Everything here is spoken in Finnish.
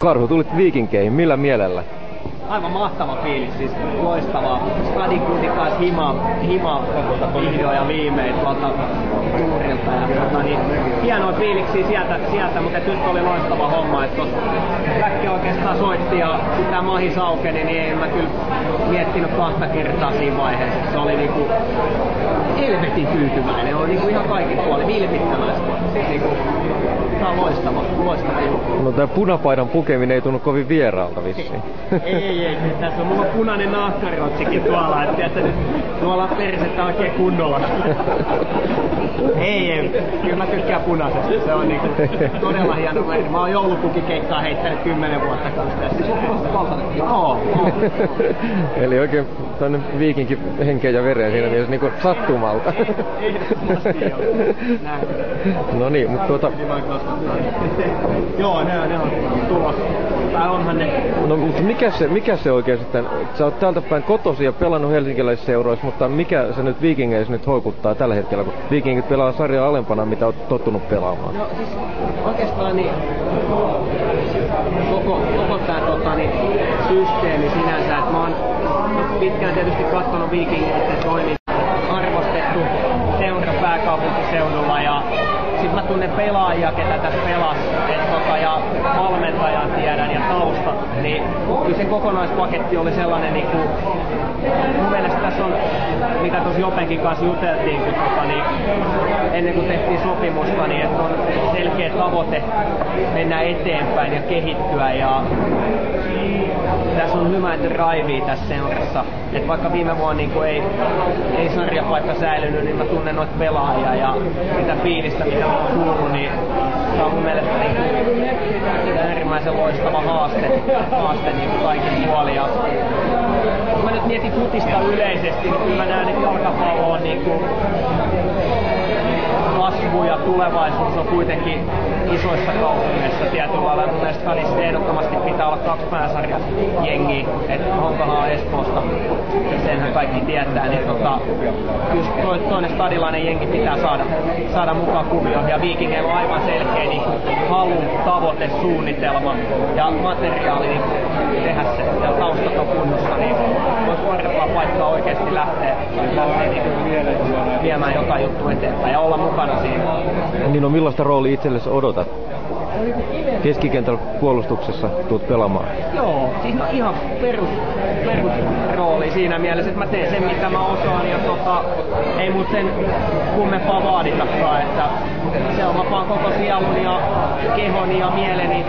Karhu, tulit Viikinkeihin, millä mielellä? Aivan mahtava fiilis, siis loistava. Stadikuntikas hima vihdoin ja viimein tuolta tuurilta. Ja, niin, hienoja fiiliksiä sieltä, mutta nyt oli loistava homma. Että väkki oikeastaan soitti ja kun tämä mahis aukeni, niin en mä kyllä miettinyt 2 kertaa siinä vaiheessa. Se oli niinku helvetin tyytyväinen, oli niinku ihan kaikin puolin vilpittömästi. Niinku, tää on loistava juttu. No tää punapaidan pukeminen ei tunnu kovin vieraalta vissiin. Ei. Tässä on mulla punainen nahkarotsikin tuolla, että tiedätkö nyt tuolla persettä oikein kunnolla. ei, kyllä mä tykkään punaisesta. Se on niinku todella hieno väri. Mä oon joulupukikeikkaa heittänyt 10 vuotta kanssa. Joo. Eli oikein tonne Viikinkin henkeä ja vereen siinä mielessä niinku sattumalta. Ehdottomasti joo. No niin, mutta Joo, ne on tulossa. Tai onhan ne. No mutta mikä se oikein sitten? Sä oot täältä päin kotosi ja pelannut helsinkiläisissä seuroissa, mutta mikä se nyt Viikingeissä nyt houkuttaa tällä hetkellä, kun Viikingit pelaa sarjaa alempana, mitä oot tottunut pelaamaan? No siis oikeastaan niin koko tää systeemi sinänsä, että mä oon pitkään tietysti katsonut Viikingeiden toimintaa, arvostettu seura pääkaupunkiseudulla ja sit mä tunnen pelaajia, ketä tässä pelas, ja valmentajan tiedän ja taustat, niin kyllä se kokonaispaketti oli sellainen, niin kuin, mun mielestä tässä on, mitä tuossa Jopenkin kanssa juteltiin, kun, ennen kuin tehtiin sopimusta, niin että on selkeä tavoite mennä eteenpäin ja kehittyä ja tässä on hyvä drive tässä seurassa. Et vaikka viime vuonna niin ei sarjapaikka säilynyt, niin mä tunnen noita pelaajia ja sitä fiilistä, mitä mä oon kuullut, niin tämä on mun mielestä äärimmäisen loistava haaste niin kaikin puolin. Ja kun mä nyt mietin futista yleisesti, niin kyllä mä näen, että jalkapallo on niin kuin kasvu ja tulevaisuus on kuitenkin isoissa kaupungeissa tietyllä lailla. Mun mielestä Stadissa ehdottomasti pitää olla 2 pääsarjan jengiä, että Honkahaa Espoosta, senhän kaikki tietää, niin kyllä toinen stadilainen jengi pitää saada mukaan kuvioon. Ja Viikingeillä on aivan selkeä niin halu, tavoite, suunnitelma ja materiaali niin tehdä se. Ja taustat on kunnossa, niin olisi parempaa paikkaa oikeasti lähteä niin viemään jotain juttua eteenpäin ja olla mukana siinä. Niin no millaista roolia itsellesi odotat? Keskikentällä puolustuksessa tuut pelaamaan? Joo, siis ihan perusrooli siinä mielessä, että mä teen sen mitä mä osaan ja ei mut sen kummempaa vaaditakaan, että se on vapaan koko sielun ja kehon ja mieleni